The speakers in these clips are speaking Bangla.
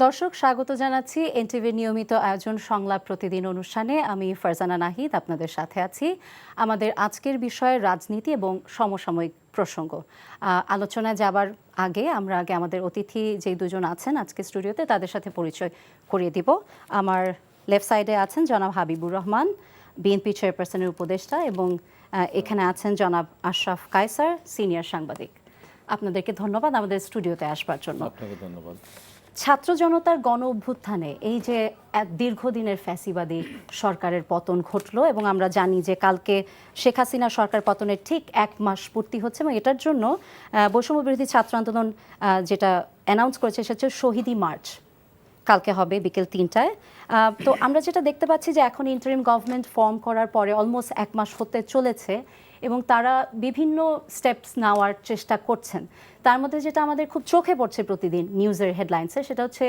দর্শক স্বাগত জানাচ্ছি এনটিভির নিয়মিত আয়োজন সংলাপ প্রতিদিন অনুষ্ঠানে। আমি ফারজানা নাহিদ আপনাদের সাথে আছি। আমাদের আজকের বিষয় রাজনীতি এবং সমসাময়িক প্রসঙ্গ। আলোচনায় যাবার আগে আমাদের অতিথি যে দুজন আছেন আজকে স্টুডিওতে তাদের সাথে পরিচয় করিয়ে দিব। আমার লেফট সাইডে আছেন জনাব হাবিবুর রহমান, বিএনপি চেয়ারপারসনের উপদেষ্টা, এবং এখানে আছেন জনাব আশরাফ কায়সার, সিনিয়র সাংবাদিক। আপনাদেরকে ধন্যবাদ আমাদের স্টুডিওতে আসবার জন্য। আপনাকে ধন্যবাদ। ছাত্র জনতার গণ অভ্যুত্থানে এই যে এক দীর্ঘদিনের ফ্যাসিবাদী সরকারের পতন ঘটলো, এবং আমরা জানি যে কালকে শেখ হাসিনা সরকার পতনের ঠিক 1 মাস পূর্তি হচ্ছে, এবং এটার জন্য বৈষম্য বিরোধী ছাত্র আন্দোলন যেটা অ্যানাউন্স করেছে সেটা হচ্ছে শহীদি মার্চ কালকে হবে বিকেল 3টায়। তো আমরা যেটা দেখতে পাচ্ছি যে এখন ইন্টারিম গভর্নমেন্ট ফর্ম করার পরে অলমোস্ট 1 মাস হতে চলেছে, এবং তারা বিভিন্ন স্টেপস নেওয়ার চেষ্টা করছেন। তার মধ্যে যেটা আমাদের খুব চোখে পড়ছে প্রতিদিন নিউজের হেডলাইন্সে, সেটা হচ্ছে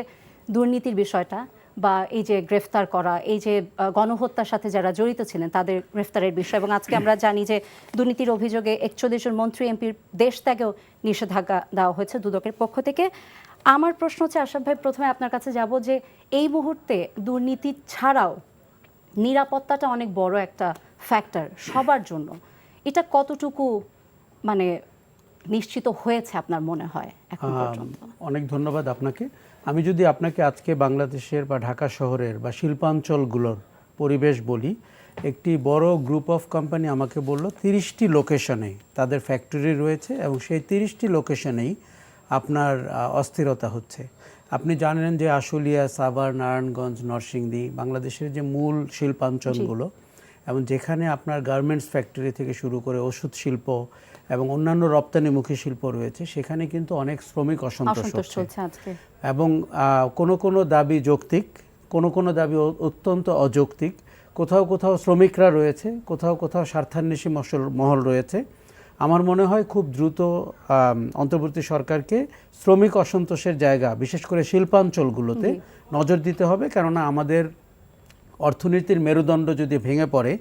দুর্নীতির বিষয়টা, বা এই যে গ্রেফতার করা, এই যে গণহত্যার সাথে যারা জড়িত ছিলেন তাদের গ্রেফতারের বিষয়। এবং আজকে আমরা জানি যে দুর্নীতির অভিযোগে 41 জন মন্ত্রী এমপির দেশ ত্যাগেও নিষেধাজ্ঞা দেওয়া হয়েছে দুদকের পক্ষ থেকে। আমার প্রশ্ন হচ্ছে, আশরাফ ভাই, প্রথমে আপনার কাছে যাব যে এই মুহূর্তে দুর্নীতি ছাড়াও নিরাপত্তাটা অনেক বড় একটা ফ্যাক্টর সবার জন্য। এটা কতটুকু মানে নিশ্চিত হয়েছে আপনার মনে হয় এখন পর্যন্ত? অনেক ধন্যবাদ আপনাকে। আমি যদি আপনাকে আজকে বাংলাদেশের বা ঢাকা শহরের বা শিল্পাঞ্চলগুলোর পরিবেশ বলি, একটি বড় গ্রুপ অফ কোম্পানি আমাকে বলল 30টি লোকেশনে তাদের ফ্যাক্টরি রয়েছে, এবং সেই 30টি লোকেশনেই আপনার অস্থিরতা হচ্ছে। আপনি জানেন যে আশুলিয়া, সাভার, নারায়ণগঞ্জ, নরসিংদী বাংলাদেশের যে মূল শিল্পাঞ্চলগুলো, এবং যেখানে আপনার গার্মেন্টস ফ্যাক্টরি থেকে শুরু করে ওষুধ শিল্প এবং অন্যান্য রপ্তানিমুখী শিল্প রয়েছে, সেখানে কিন্তু অনেক শ্রমিক অসন্তোষ হচ্ছে। এবং কোনো দাবি যৌক্তিক, কোনো দাবি অত্যন্ত অযৌক্তিক। কোথাও শ্রমিকরা রয়েছে, কোথাও স্বার্থান্বেষী মহল রয়েছে। আমার মনে হয় খুব দ্রুত অন্তর্বর্তী সরকারকে শ্রমিক অসন্তোষের জায়গা, বিশেষ করে শিল্পাঞ্চলগুলোতে নজর দিতে হবে। কেননা আমাদের অর্থনীতির মেরুদণ্ড যদি ভেঙে পড়ে,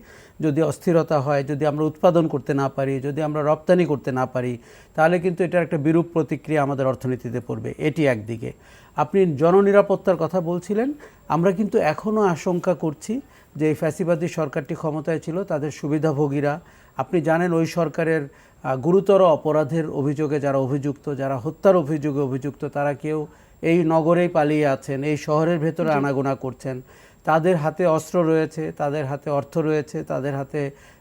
যদি অস্থিরতা হয়, যদি আমরা উৎপাদন করতে না পারি, যদি আমরা রপ্তানি করতে না পারি, তাহলে কিন্তু এটার একটা বিরূপ প্রতিক্রিয়া আমাদের অর্থনীতিতে পড়বে। এটি একদিকে। আপনি জননিরাপত্তার কথা বলছিলেন। আমরা কিন্তু এখনও আশঙ্কা করছি যে এই ফ্যাসিবাদী সরকারটি ক্ষমতায় ছিল, তাদের সুবিধাভোগীরা, আপনি জানেন ওই সরকারের গুরুতর অপরাধের অভিযোগে যারা অভিযুক্ত, যারা হত্যার অভিযোগে অভিযুক্ত, তারা কেউ এই নগরেই পালিয়ে আছেন, এই শহরের ভেতরে আনাগোনা করছেন। তাদের হাতে অস্ত্র রয়েছে, তাদের হাতে অর্থ রয়েছে, তাদের হাতে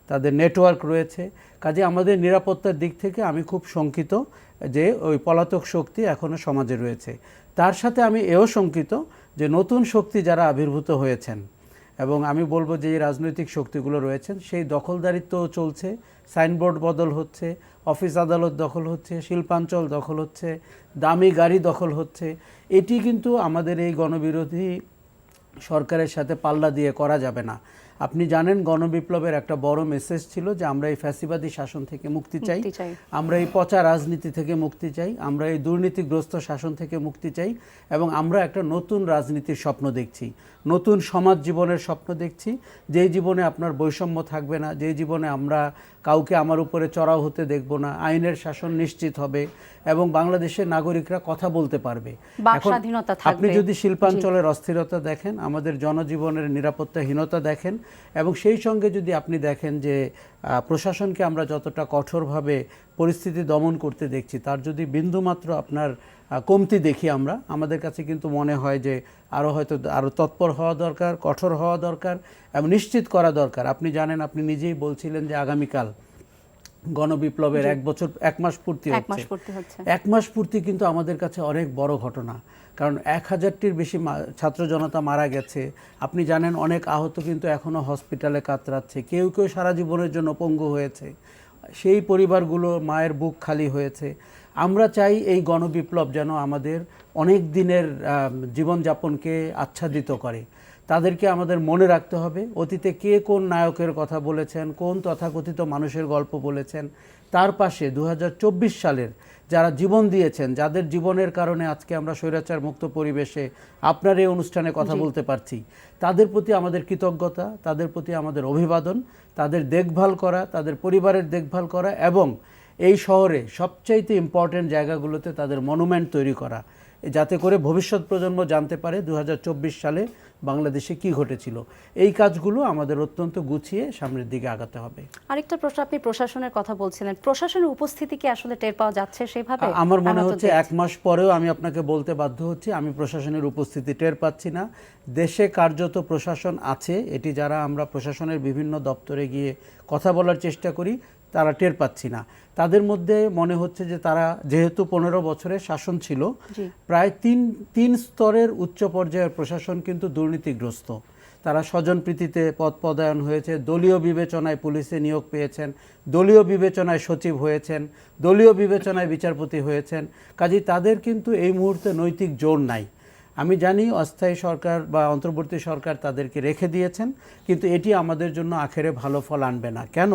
তাদের নেটওয়ার্ক রয়েছে। কাজে আমাদের নিরাপত্তার দিক থেকে আমি খুব শঙ্কিত যে ওই পলাতক শক্তি এখনও সমাজে রয়েছে। তার সাথে আমি এও শঙ্কিত যে নতুন শক্তি যারা আবির্ভূত হয়েছেন, এবং আমি বলবো যে এই রাজনৈতিক শক্তিগুলো রয়েছেন, সেই দখলদারিত্বও চলছে। সাইনবোর্ড বদল হচ্ছে, অফিস আদালত দখল হচ্ছে, শিল্পাঞ্চল দখল হচ্ছে, দামি গাড়ি দখল হচ্ছে। এটি কিন্তু আমাদের এই গণবিরোধী সরকারের সাথে পাল্লা দিয়ে করা যাবে না। আপনি জানেন গণবিপ্লবের একটা বড় মেসেজ ছিল যে আমরা এই ফ্যাসিবাদী শাসন থেকে মুক্তি চাই, আমরা এই পচা রাজনীতি থেকে মুক্তি চাই, আমরা এই দুর্নীতিগ্রস্ত শাসন থেকে মুক্তি চাই, এবং আমরা একটা নতুন রাজনীতির স্বপ্ন দেখছি, নতুন সমাজ জীবনের স্বপ্ন দেখছি, যেই জীবনে আপনার বৈষম্য থাকবে না, যেই জীবনে আমরা কাউকে আমার উপরে চড়াও হতে দেখব না, আইনের শাসন নিশ্চিত হবে, এবং বাংলাদেশের নাগরিকরা কথা বলতে পারবে। এখন আপনি যদি শিল্পাঞ্চলের অস্থিরতা দেখেন, আমাদের জনজীবনের নিরাপত্তাহীনতা দেখেন, এবং সেই সঙ্গে যদি আপনি দেখেন যে প্রশাসনকে আমরা যতটা কঠোরভাবে পরিস্থিতি দমন করতে দেখছি, তার যদি বিন্দুমাত্র আপনার কমতি দেখি আমরা, আমাদের কাছে কিন্তু মনে হয় যে আরও তৎপর হওয়া দরকার, কঠোর হওয়া দরকার, এবং নিশ্চিত করা দরকার। আপনি জানেন, আপনি নিজেই বলছিলেন যে আগামীকাল গণবিপ্লবের 1 মাস পূর্তি হচ্ছে। 1 মাস পূর্তি কিন্তু আমাদের কাছে অনেক বড় ঘটনা, কারণ 1000টির বেশি ছাত্র জনতা মারা গেছে। আপনি জানেন অনেক আহত কিন্তু এখনও হসপিটালে কাতরাচ্ছে, কেউ সারা জীবনের জন্য পঙ্গু হয়েছে। সেই পরিবারগুলো মায়ের বুক খালি হয়েছে। আমরা চাই এই গণবিপ্লব যেন আমাদের অনেক দিনের জীবনযাপনকে আচ্ছাদিত করে। তাদেরকে আমাদের মনে রাখতে হবে অতীতে কে কোন নায়কের কথা বলেছেন, কোন তথাকথিত মানুষের গল্প বলেছেন। তার পাশে 2024 সালের যারা জীবন দিয়েছেন, যাদের জীবনের কারণে আজকে আমরা স্বৈরাচার মুক্ত পরিবেশে আপনার এই অনুষ্ঠানে কথা বলতে পারছি, তাদের প্রতি আমাদের কৃতজ্ঞতা, তাদের প্রতি আমাদের অভিবাদন, তাদের দেখভাল করা, তাদের পরিবারের দেখভাল করা, এবং এই শহরে সবচাইতে ইম্পর্টেন্ট জায়গাগুলোতে তাদের মনুমেন্ট তৈরি করা। যাতে করে ভবিষ্যৎ প্রজন্ম জানতে পারে 2024 সালে বাংলাদেশে কি ঘটেছিল। এই কাজগুলো আমাদের অত্যন্ত গুছিয়ে সামনের দিকে আগাতে হবে। আরেকটা প্রশ্ন, আপনি প্রশাসনের কথা বলছিলেন, প্রশাসনের উপস্থিতি কি আসলে টের পাওয়া যাচ্ছে সেভাবে? আমার মনে আমরা তো হচ্ছে 1 মাস পরেও আমি আপনাকে বলতে বাধ্য হচ্ছি আমি প্রশাসনের উপস্থিতি টের পাচ্ছি না। দেশে কার্যত প্রশাসন আছে, এটি যারা আমরা প্রশাসনের বিভিন্ন দপ্তরে গিয়ে কথা বলার চেষ্টা করি তারা টের পাচ্ছি না। তাদের মধ্যে মনে হচ্ছে যে তারা যেহেতু 15 বছরের শাসন ছিল, প্রায় তিন স্তরের উচ্চ পর্যায়ের প্রশাসন কিন্তু দুর্নীতিগ্রস্ত। তারা স্বজনপ্রীতিতে পদায়ন হয়েছে, দলীয় বিবেচনায় পুলিশে নিয়োগ পেয়েছেন, দলীয় বিবেচনায় সচিব হয়েছেন, দলীয় বিবেচনায় বিচারপতি হয়েছেন। কাজেই তাদের কিন্তু এই মুহূর্তে নৈতিক জোর নাই। আমি জানি অস্থায়ী সরকার বা অন্তর্বর্তী সরকার তাদেরকে রেখে দিয়েছেন, কিন্তু এটি আমাদের জন্য আখেরে ভালো ফল আনবে না। কেন?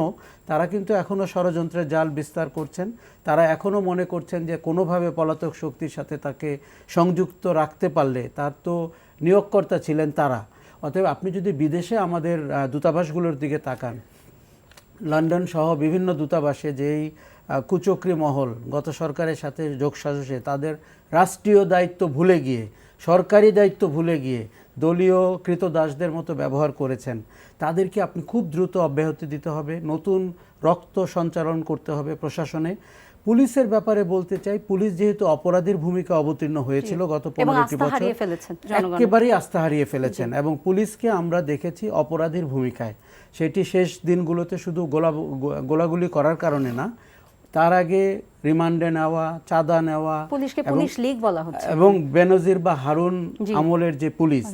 তারা কিন্তু এখনও ষড়যন্ত্রের জাল বিস্তার করছেন। তারা এখনও মনে করছেন যে কোনোভাবে পলাতক শক্তির সাথে তাকে সংযুক্ত রাখতে পারলে, তার তো নিয়োগকর্তা ছিলেন তারা। অতএব আপনি যদি বিদেশে আমাদের দূতাবাসগুলোর দিকে তাকান, লন্ডন সহ বিভিন্ন দূতাবাসে যেই কুচক্রী মহল গত সরকারের সাথে যোগসাজশে তাদের রাষ্ট্রীয় দায়িত্ব ভুলে গিয়ে, সরকারি দায়িত্ব ভুলে গিয়ে দলীয় কৃতদাসদের মতো ব্যবহার করেছেন, তাদেরকে আপনি খুব দ্রুত অব্যাহতি দিতে হবে। নতুন রক্ত সঞ্চালন করতে হবে প্রশাসনে। পুলিশের ব্যাপারে বলতে চাই, পুলিশ যেহেতু অপরাধীর ভূমিকা অবতীর্ণ হয়েছিল গত 15টি বছর, একেবারেই আস্থা হারিয়ে ফেলেছেন। এবং পুলিশকে আমরা দেখেছি অপরাধীর ভূমিকায়, সেটি শেষ দিনগুলোতে শুধু গোলাগুলি করার কারণে না, তার আগে রিমান্ডে নেওয়া, চাঁদা নেওয়া, পুলিশকে পুলিশ লীগ বলা হচ্ছে, এবং বেনজির বা হারুন আমলের যে পুলিশ,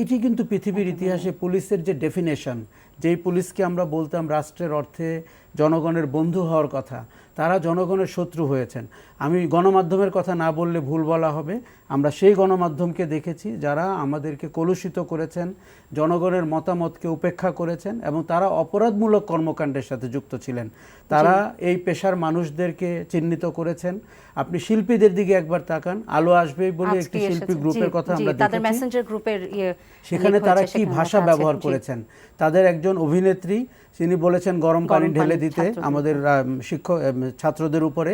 এটি কিন্তু পৃথিবীর ইতিহাসে পুলিশের যে ডেফিনেশন, যেই পুলিশকে আমরা বলতাম রাষ্ট্রের অর্থে জনগণের বন্ধু হওয়ার কথা, তারা জনগণের শত্রু হয়েছেন। আমি গণমাধ্যমের কথা না বললে ভুল বলা হবে। আমরা সেই গণমাধ্যমকে দেখেছি যারা আমাদেরকে কলুষিত করেছেন, জনগণের মতামতকে উপেক্ষা করেছেন, এবং তারা অপরাধমূলক কর্মকাণ্ডের সাথে যুক্ত ছিলেন। তারা এই পেশার মানুষদেরকে চিহ্নিত করেছেন। আপনি শিল্পীদের দিকে একবার তাকান, আলো আসবেই বলে একটি শিল্পী গ্রুপের কথা আমরা দেখেছি, সেখানে তারা কি ভাষা ব্যবহার করেছেন। তাদের একজন অভিনেত্রী, তিনি বলেছেন গরম পানি ঢেলে দিতে আমাদের ছাত্রদের উপরে,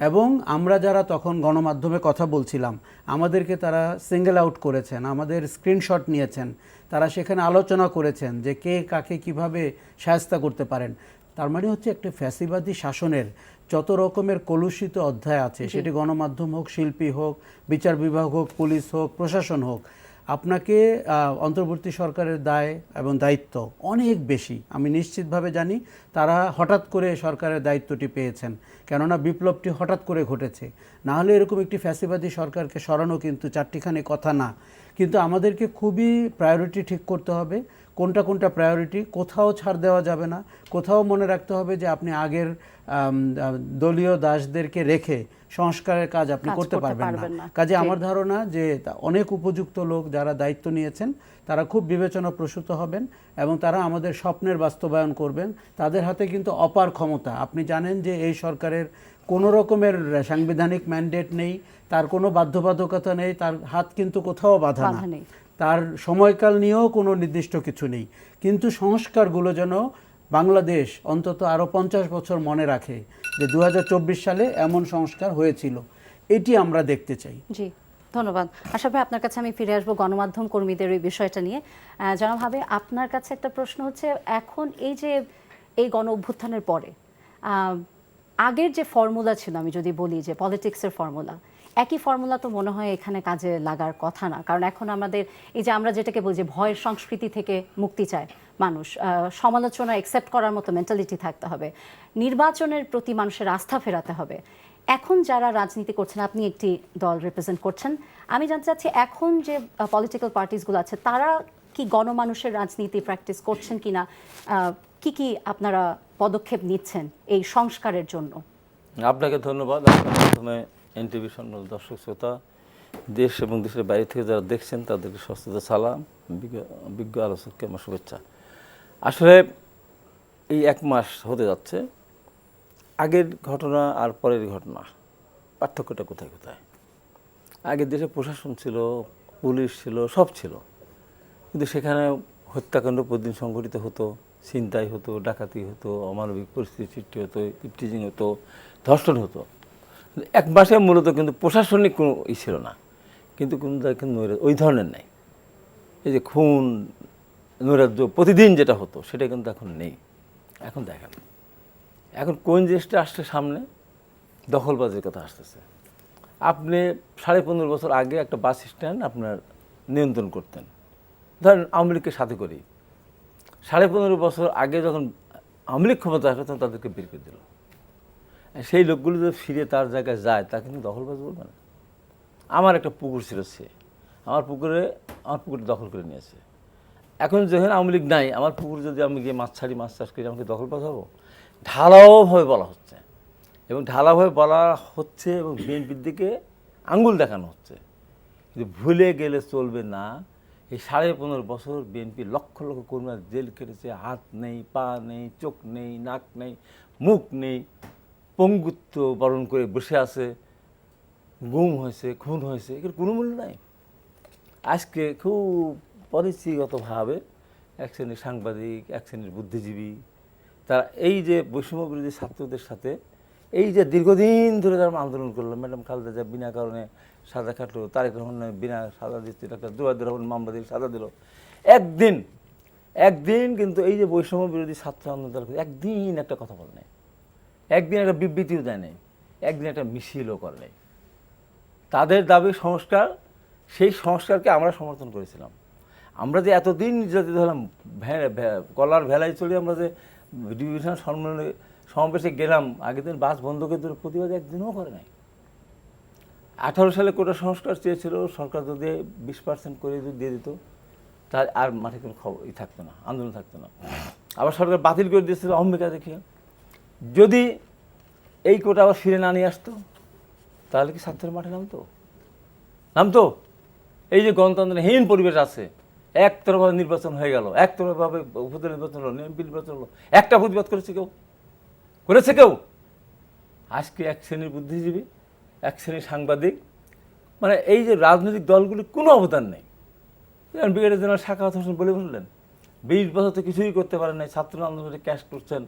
এবং আমরা যারা তখন গণমাধ্যমে কথা বলছিলাম আমাদেরকে তারা সিঙ্গেল আউট করেছেন, আমাদের স্ক্রিনশট নিয়েছেন, তারা সেখানে আলোচনা করেছেন যে কে কাকে কিভাবে শায়েস্তা করতে পারেন। তার মানে হচ্ছে একটা ফ্যাসিবাদী শাসনের যত রকমের কলুষিত অধ্যায় আছে, সেটি গণমাধ্যম হোক, শিল্পী হোক, বিচার বিভাগ হোক, পুলিশ হোক, প্রশাসন হোক, আপনাকে অন্তর্বর্তী সরকারের দায় এবং দায়িত্ব অনেক বেশি। আমি নিশ্চিতভাবে জানি তারা হঠাৎ করে সরকারের দায়িত্বটি পেয়েছেন, কেননা বিপ্লবটি হঠাৎ করে ঘটেছে। না হলে এরকম একটি ফ্যাসিবাদী সরকারকে সরানো কিন্তু চারটিখানি কথা না। কিন্তু আমাদেরকে খুবই প্রায়োরিটি ঠিক করতে হবে, কোনটা কোনটা প্রায়োরিটি, কোথাও ছাড় দেওয়া যাবে না। কোথাও মনে রাখতে হবে যে আপনি আগের দলীয় দাসদেরকে রেখে সংস্কারের কাজ আপনি করতে পারবেন না। কাজে আমার ধারণা যে অনেক উপযুক্ত লোক যারা দায়িত্ব নিয়েছেন তারা খুব বিবেচনা প্রসূত হবেন এবং তারা আমাদের স্বপ্নের বাস্তবায়ন করবেন। তাদের হাতে কিন্তু অপার ক্ষমতা। আপনি জানেন যে এই সরকারের কোনো রকমের সাংবিধানিক ম্যান্ডেট নেই, তার কোনো বাধ্যবাধকতা নেই, তার হাত কিন্তু কোথাও বাঁধা না, তার সময়কাল নিয়েও কোনো নির্দিষ্ট কিছু নেই। কিন্তু সংস্কারগুলো যেন বাংলাদেশ অন্তত আরও 50 বছর মনে রাখে যে 2024 সালে এমন সংস্কার হয়েছিল, এটি আমরা দেখতে চাই। জি, ধন্যবাদ। আশা করি আপনার কাছে আমি ফিরে আসবো গণমাধ্যম কর্মীদের এই বিষয়টা নিয়ে। জনাব ভাবে, আপনার কাছে একটা প্রশ্ন হচ্ছে, এখন এই যে এই গণ অভ্যুত্থানের পরে আগের যে ফর্মুলা ছিল, আমি যদি বলি যে পলিটিক্সের ফর্মুলা, একই ফর্মুলা তো মনে হয় এখানে কাজে লাগার কথা না। কারণ এখন আমাদের এই যে আমরা যেটাকে বলি যে ভয়ের সংস্কৃতি থেকে মুক্তি চায় মানুষ, সমালোচনা অ্যাকসেপ্ট করার মতো মেন্টালিটি থাকতে হবে, নির্বাচনের প্রতি মানুষের আস্থা ফেরাতে হবে। এখন যারা রাজনীতি করছেন, আপনি একটি দল রিপ্রেজেন্ট করছেন, আমি জানতে চাচ্ছি এখন যে পলিটিক্যাল পার্টিসগুলো আছে তারা কি গণমানুষের রাজনীতি প্র্যাকটিস করছেন কিনা, কি কি আপনারা পদক্ষেপ নিচ্ছেন এই সংস্কারের জন্য? আপনাকে ধন্যবাদ। আপনার মাধ্যমে এনটিভি সম্মানিত দর্শক শ্রোতা, দেশ এবং দেশের বাইরে থেকে যারা দেখছেন তাদেরকে সস্তা সালাম, বিজ্ঞ আলোচককে আমার শুভেচ্ছা। আসলে এই 1 মাস হতে যাচ্ছে, আগের ঘটনা আর পরের ঘটনা পার্থক্যটা কোথায় কোথায়? আগের দেশে প্রশাসন ছিল, পুলিশ ছিল, সব ছিল, কিন্তু সেখানে হত্যাকাণ্ড প্রতিদিন সংঘটিত হতো, ছিনতাই হতো, ডাকাতি হতো, অমানবিক পরিস্থিতি সৃষ্টি হতো, ইফটিজিং হতো, ধর্ষণ হতো। 1 মাসে মূলত কিন্তু প্রশাসনিক কোনো ছিল না। কিন্তু কোন দেখেন ওই ধরনের নাই। এই যে খুন নৈরাজ্য প্রতিদিন যেটা হতো সেটা কিন্তু এখন নেই। এখন দেখেন এখন কোন জিনিসটা আসছে সামনে, দখলবাজির কথা আসতেছে। আপনি 15.5 বছর আগে একটা বাস স্ট্যান্ড আপনার নিয়ন্ত্রণ করতেন, ধরেন আওয়ামী লীগকে সাথে করি। 15.5 বছর আগে যখন আওয়ামী লীগ ক্ষমতা আসে তখন তাদেরকে বের করে দিল। সেই লোকগুলো যদি ফিরে তার জায়গায় যায় তা কিন্তু দখলবাজ বলবে না। আমার একটা পুকুর ছিল, সে আমার পুকুরে দখল করে নিয়েছে। এখন যখন আওয়ামী লীগ নাই, আমার পুকুর যদি আমি গিয়ে মাছ চাষ করি, আমাকে দখলবাজ হবো? ঢালাওভাবে বলা হচ্ছে, এবং ঢালাওভাবে বলা হচ্ছে এবং বিএনপির দিকে আঙ্গুল দেখানো হচ্ছে। কিন্তু ভুলে গেলে চলবে না, এই 15.5 বছর বিএনপি লক্ষ লক্ষ কর্মীরা জেল কেটেছে, হাত নেই, পা নেই, চোখ নেই, নাক নেই, মুখ নেই, পঙ্গুত্ব বরণ করে বসে আছে, গুম হয়েছে, খুন হয়েছে, এর কোনো মূল্য নাই। আজকে খুব পরিচিতিগতভাবে এক শ্রেণীর সাংবাদিক, এক শ্রেণীর বুদ্ধিজীবী, তারা এই যে বৈষম্য বিরোধী ছাত্রদের সাথে এই যে দীর্ঘদিন ধরে যারা আন্দোলন করলো, ম্যাডাম খালেদা জিয়া বিনা কারণে সাজা কাটলো, তারেক রহমান বিনা সাজা দিচ্ছে, ডাক্তার জুবাইদুর রহমান মামলা দিয়ে সাজা দিল, একদিন কিন্তু এই যে বৈষম্য বিরোধী ছাত্র আন্দোলন একদিন একটা কথা বলে নাই, একদিন একটা বিবৃতিও দেয় নাই, একদিন একটা মিছিলও করে নাই। তাদের দাবি সংস্কার, সেই সংস্কারকে আমরা সমর্থন করেছিলাম। আমরা যে এতদিন নির্যাতিত হলাম, কলার ভেলায় চলে আমরা যে ডিভিশন সম্মেলনে সমাবেশে গেলাম, আগের দিন বাস বন্ধ করে দিল, প্রতিবাদ একদিনও করে নাই। 18 সালে কোটা সংস্কার চেয়েছিল সরকার, যদি 20% করে যদি দিয়ে দিত তার আর মাঠে কোনো খবর থাকতো না, আন্দোলন থাকতো না। আবার সরকার বাতিল করে দিয়েছিল অহমিকা দেখিয়ে। যদি এই কোটা আবার ফিরে না নিয়ে আসতো তাহলে কি ছাত্রের মাঠে নামতো? এই যে গণতন্ত্রহীন পরিবেশ আছে, একতরফা নির্বাচন হয়ে গেল, একতরফাভাবে উপজেলা নির্বাচন হলো, এমপি নির্বাচন হলো, একটা প্রতিবাদ করেছে কেউ? আজকে এক শ্রেণীর বুদ্ধিজীবী, এক শ্রেণীর সাংবাদিক, মানে এই যে রাজনৈতিক দলগুলির কোনো অবদান নেই। ব্রিগেডিয়ার জেনারেল সাখাওয়াত হোসেন বলে বললেন 20 বছর তো কিছুই করতে পারেন নাই, ছাত্র আন্দোলনে ক্যাশ করছেন,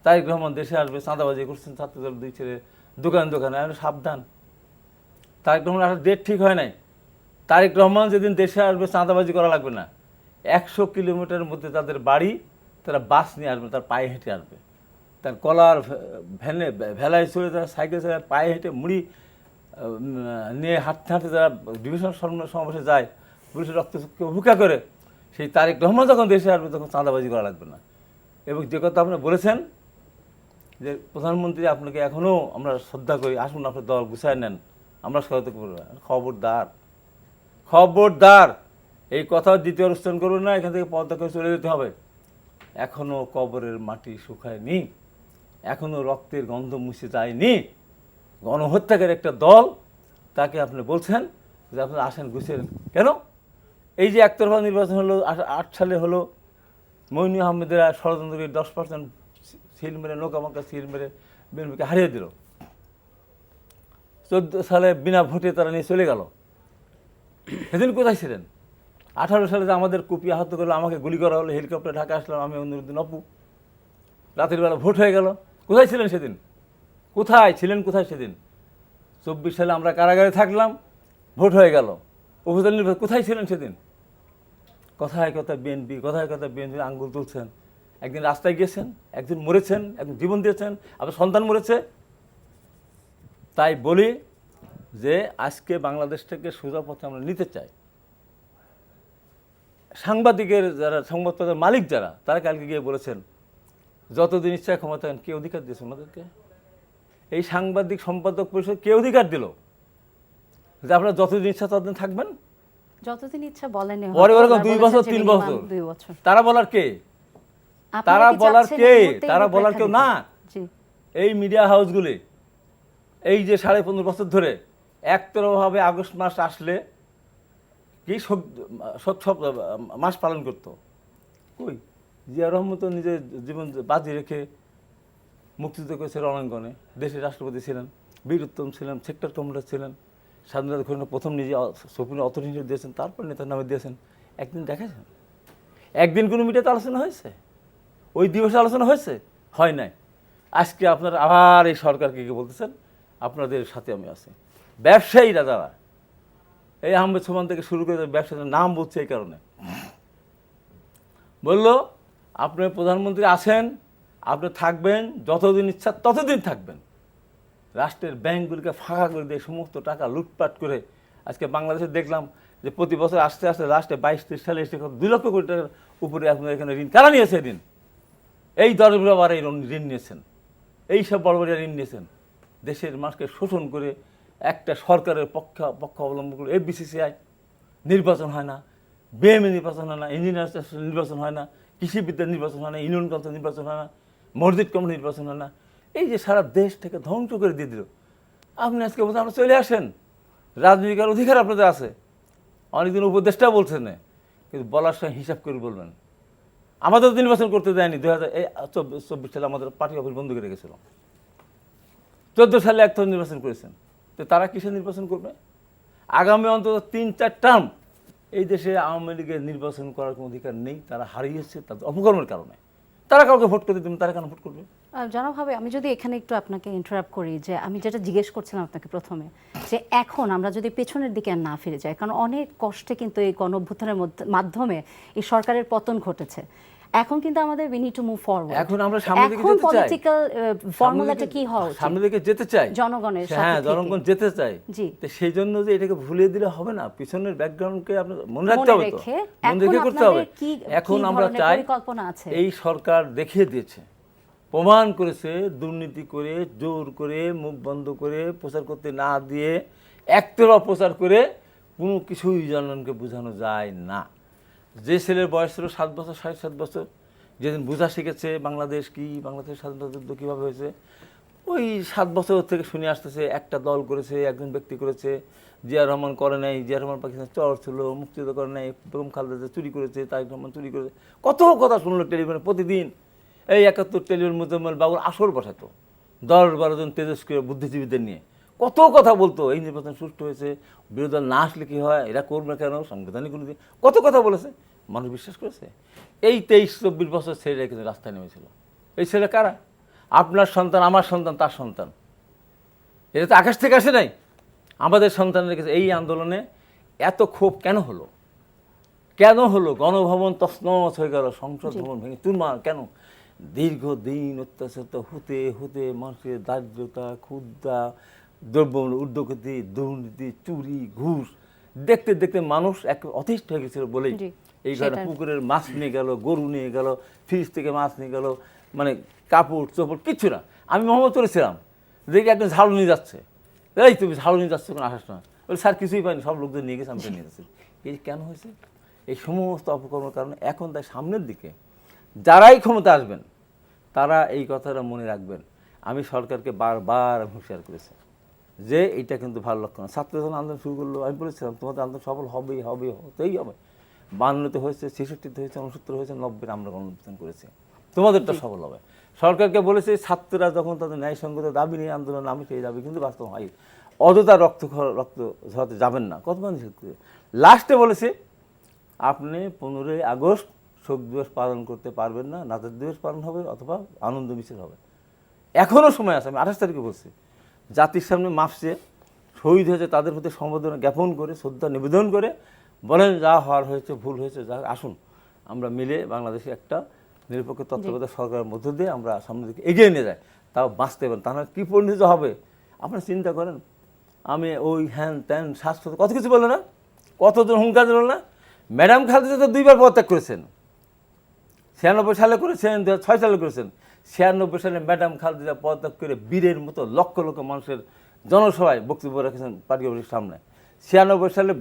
তারেক রহমান দেশে আসবে, চাঁদাবাজি করছেন, ছাত্রদল 2 ছেলে দোকানে সাবধান। তারেক রহমান আসার ডেট ঠিক হয় নাই। তারেক রহমান যেদিন দেশে আসবে চাঁদাবাজি করা লাগবে না, 100 কিলোমিটারের মধ্যে তাদের বাড়ি, তারা বাস নিয়ে আসবে, তার পায়ে হেঁটে আসবে, তার কলার ভেলায় চলে, তারা সাইকেল চলে, পায়ে হেঁটে মুড়ি নিয়ে হাঁটতে তারা ডিভিশন সমাবেশে যায়, পুলিশের রক্তচক্ষু হুকা করে। সেই তারেক রহমান যখন দেশে আসবে তখন চাঁদাবাজি করা লাগবে না। এবং যে কথা আপনি বলেছেন যে প্রধানমন্ত্রী আপনাকে এখনও আমরা শ্রদ্ধা করি, আসুন আপনার দল গুছায় নেন, আমরা সহায়তা করব। খবরদার এই কথা দ্বিতীয় অনুষ্ঠান করবেন না, এখান থেকে পদত্যাগ করে চলে যেতে হবে। এখনও কবরের মাটি শুকায়নি, এখনও রক্তের গন্ধ মুছে যায়নি। গণহত্যাকারী একটা দল, তাকে আপনি বলছেন যে আপনি আসেন গুছিয়ে কেন? এই যে একতরফা নির্বাচন হলো 8 সালে হলো, মইনু আহমেদেরা ষড়যন্ত্র করে 10% সিল মেরে, নৌকামার্কা সিল মেরে বিএনপিকে হারিয়ে দিল। 14 সালে বিনা ভোটে তারা নিয়ে চলে গেল। সেদিন কোথায় ছিলেন? 18 সালে যে আমাদের কুপি আহত করলো, আমাকে গুলি করা হলো, হেলিকপ্টারে ঢাকা আসলাম আমি, অন্যদিন অপু, রাতের বেলা ভোট হয়ে গেল। কোথায় ছিলেন সেদিন? কোথায় সেদিন? 24 সালে আমরা কারাগারে থাকলাম, ভোট হয়ে গেল, উপজেলা নির্বাচন, কোথায় ছিলেন সেদিন? কথায় বিএনপি আঙ্গুল তুলছেন। একদিন রাস্তায় গিয়েছেন, একদিন মরেছেন, একদিন জীবন দিয়েছেন, আপনার সন্তান মরেছে। তাই বলি যে আজকে বাংলাদেশটাকে সোজা পথে আমরা নিতে চাই। সাংবাদিকের যারা, সংবাদপত্রের মালিক যারা, তারা কালকে গিয়ে বলেছেন যতদিন ইচ্ছা ক্ষমতা, কে অধিকার দিয়েছে ওনাদেরকে? এই সাংবাদিক সম্পাদক পরিষদ কে অধিকার দিল যে আপনারা যতদিন ইচ্ছা ততদিন থাকবেন? যতদিন ইচ্ছা বলেন, পরে 2 বছর 3 বছর, তারা বলার কে? তারা বলার কেউ না। এই মিডিয়া হাউসগুলি এই যে 15.5 বছর ধরে একতরফাভাবে আগস্ট মাস আসলে কি সব মাস পালন করতো। কই, জিয়া রহমান তো নিজের জীবন বাজি রেখে মুক্তিযুদ্ধ করেছে রণাঙ্গনে, দেশের রাষ্ট্রপতি ছিলেন, বীর উত্তম ছিলেন, সেক্টর কমান্ডার ছিলেন, স্বাধীনতা ঘোষণা প্রথম নিজে সুপ্রিম অথরিটি দিয়েছেন, তারপর নেতার নামে দিয়েছেন। একদিন দেখেছেন? একদিন কোনো মিডিয়াতে আলোচনা হয়েছে? ওই দিবসে আলোচনা হয়েছে? হয় নাই। আজকে আপনারা আবার এই সরকারকে কি বলতেছেন আপনাদের সাথে আমি আছি। ব্যবসায়ীরা যারা, এই আহমেদ সোমান থেকে শুরু করে ব্যবসার নাম বলছে এই কারণে। বললো আপনি প্রধানমন্ত্রী আছেন, আপনি থাকবেন যতদিন ইচ্ছা ততদিন থাকবেন, রাষ্ট্রের ব্যাংকগুলিকে ফাঁকা করে দিয়ে সমস্ত টাকা লুটপাট করে আজকে বাংলাদেশে দেখলাম যে প্রতি বছর আস্তে আস্তে লাস্টে 22-23 সালে এসে 2 লক্ষ কোটি টাকার উপরে আপনার এখানে ঋণ কারা নিয়েছে ঋণ? এই দরবার এই ঋণ নিয়েছেন, এই সব বড় বড় ঋণ নিয়েছেন, দেশের মানুষকে শোষণ করে একটা সরকারের পক্ষ অবলম্বন করে। FBCCI নির্বাচন হয় না, BME নির্বাচন হয় না, ইঞ্জিনিয়ার নির্বাচন হয় না, কৃষিবিদ্যার নির্বাচন হয় না, ইউনিয়ন কাউন্সিল নির্বাচন হয় না, মসজিদ কমিটি নির্বাচন হয় না। এই যে সারা দেশ থেকে ধ্বংস করে দিয়ে দিল। আপনি আজকে বলছেন আপনারা চলে আসেন, রাজনৈতিক অধিকার আপনাদের আছে, অনেকদিন উপদেষ্টা বলছেন না, কিন্তু বলার সময় হিসাব করে বলবেন। আমাদের তো নির্বাচন করতে দেয়নি। 2024 সালে আমাদের পার্টি অফিস বন্ধ করে রেখেছিল। 14 সালে একবার নির্বাচন করেছেন, তো তারা কিসের নির্বাচন করবে? আগামী অন্তত 3-4 টার্ম এই দেশে আওয়ামী লীগের নির্বাচন করার কোনো অধিকার নেই। তারা হারিয়েছে তাদের অপকর্মের কারণে। তারা কাউকে ভোট করতে দেবেন, তারা কেন ভোট করবে? জনাবভাবে আমি যদি এখানে একটু আপনাকে ইন্টারাপ্ট করি, যে আমি যেটা জিজ্ঞেস করছিলাম আপনাকে প্রথমে, যে এখন আমরা যদি পেছনের দিকে আর না ফিরে যাই, কারণ অনেক কষ্টে কিন্তু এই গণঅভ্যুত্থানের মাধ্যমে এই সরকারের পতন ঘটেছে। এখন কিন্তু আমাদের we need to move forward। এখন আমরা সামনের দিকে এখন যেতে চাই। পলিটিক্যাল ফর্মুলাটা কি হওয়া উচিত? সামনের দিকে যেতে চাই, জনগণের সাথে হ্যাঁ, থেকে। জনগণ যেতে চাই। জি। তো সেই জন্য যে এটাকে ভুলিয়ে দিলে হবে না, পিছনের ব্যাকগ্রাউন্ডকে আপনি মনে রাখতে মনে হবে, তো রেখে মনে রেখে এখন করতে হবে। আপনাদের কি এখন কি আমরা ধরনের চাই, পরিকল্পনা আছে? এই সরকার দেখিয়ে দিয়েছে, প্রমাণ করেছে, দুর্নীতি করে জোর করে মুখ বন্ধ করে প্রচার করতে না দিয়ে একতরফা প্রচার করে কোনো কিছুই জনগণকে বোঝানো যায় না। যে ছেলের বয়স ছিল 7 বছর, 7.5 বছর, যেদিন বোঝা শিখেছে বাংলাদেশ কি, বাংলাদেশের স্বাধীনতা যুদ্ধ কীভাবে হয়েছে, ওই 7 বছর থেকে শুনে আসতেছে একটা দল করেছে, একজন ব্যক্তি করেছে, জিয়া রহমান করে নাই, জিয়া রহমান পাকিস্তান চর ছিল, মুক্তিযুদ্ধ করে নাই, বেগম খালেদা চুরি করেছে, তারেক রহমান চুরি করেছে, কত কথা শুনলো টেলিভিশনে প্রতিদিন। এই 71 টেলিভিশন মুজাম্মেল বাবুর আসর বসাতো 10-12 জন তেজস্ক্রিয় বুদ্ধিজীবীদের নিয়ে, কত কথা বলতো। এই নির্বাচন সুষ্ঠু হয়েছে, বিরোধী দল না আসলে কী হয়, এরা করবে না কেন, সাংবিধানিক অনুযায়ী কত কথা বলেছে, মানুষ বিশ্বাস করেছে। এই 23-24 বছর ছেলেরা কিন্তু রাস্তায় নেমেছিল। এই ছেলে কারা? আপনার সন্তান, আমার সন্তান, তার সন্তান। এটা তো আকাশ থেকে আসে নাই, আমাদের সন্তানের কাছে। এই আন্দোলনে এত ক্ষোভ কেন হলো? কেন হলো? গণভবন তছনছ হয়ে গেল, সংসদ ভবন ভেঙে চুরমার কেন? দীর্ঘদিন অত্যাচারিত হতে হতে মানুষের দারিদ্রতা, ক্ষুধা, দ্রব্যমূল্য ঊর্ধ্বগতি, দুর্নীতি, চুরি, ঘুষ দেখতে দেখতে মানুষ এক অতিষ্ঠ হয়ে গেছিল বলেই এই ঘরে পুকুরের মাছ নিয়ে গেল, গরু নিয়ে গেল, ফ্রিজ থেকে মাছ নিয়ে গেল, মানে কাপড় চোপড় কিচ্ছু না। আমি মোহাম্মদ করেছিলাম, দেখি একজন ঝাড়ু নিয়ে যাচ্ছে, এই তুমি ঝাড়ু নিয়ে যাচ্ছ কোনো আসাস না, বলে স্যার কিছুই পাইনি, সব লোকদের নিয়ে গেছে, আমি নিয়ে যাচ্ছি। এই কেন হয়েছে? এই সমস্ত অপকর্মের কারণে। এখন তাই সামনের দিকে যারাই ক্ষমতা আসবেন তারা এই কথাটা মনে রাখবেন। আমি সরকারকে বারবার হুঁশিয়ার করেছি যে এইটা কিন্তু ভালো লক্ষণ না। ছাত্র যখন আন্দোলন শুরু করলো, আমি বলেছিলাম তোমাদের আন্দোলন সফল হবেই হবে, হতেই হবে। 52-তে হয়েছে, 66-তে হয়েছে, 69 হয়েছে, 90-এ আমরা গণঅভ্যুত্থান করেছি, তোমাদেরটা সফল হবে। সরকারকে বলেছে ছাত্ররা যখন তাদের ন্যায়সঙ্গত দাবি নিয়ে আন্দোলন, আমি সেই দাবি কিন্তু বাস্তব হয়, অযথা রক্ত ঝরাতে যাবেন না, কত মানুষ। লাস্টে বলেছে আপনি 15ই আগস্ট শোক দিবস পালন করতে পারবেন না, নাচের দিবস পালন হবে অথবা আনন্দ মিছিল হবে। এখনও সময় আছে, আমি 28 তারিখে বলছি, জাতির সামনে মাপছে শহীদ হয়েছে তাদের প্রতি সম্বোধনা জ্ঞাপন করে, শ্রদ্ধা নিবেদন করে বলেন যা হওয়ার হয়েছে, ভুল হয়েছে, যা আসুন আমরা মিলে বাংলাদেশে একটা নিরপেক্ষ তত্ত্বাবধায়ক সরকারের মধ্য দিয়ে আমরা সামনের দিকে এগিয়ে নিয়ে যাই, তাও বাঁচতে পারেন। তাহলে কী পরিণত হবে আপনারা চিন্তা করেন। আমি ওই হ্যান ত্যান স্বাস্থ্য কত কিছু বললো না, কতজন হুঙ্কার দিল না। ম্যাডাম খালেদা তো 2বার পদত্যাগ করেছেন, 96 সালে করেছেন, 2006 সালে করেছেন। 96 সালে ম্যাডাম খালেদা পদত্যাগ করে বীরের মতো লক্ষ লক্ষ মানুষের জনসভায় বক্তব্য রেখেছেন পার্টি অফিসের সামনে। 96 সালে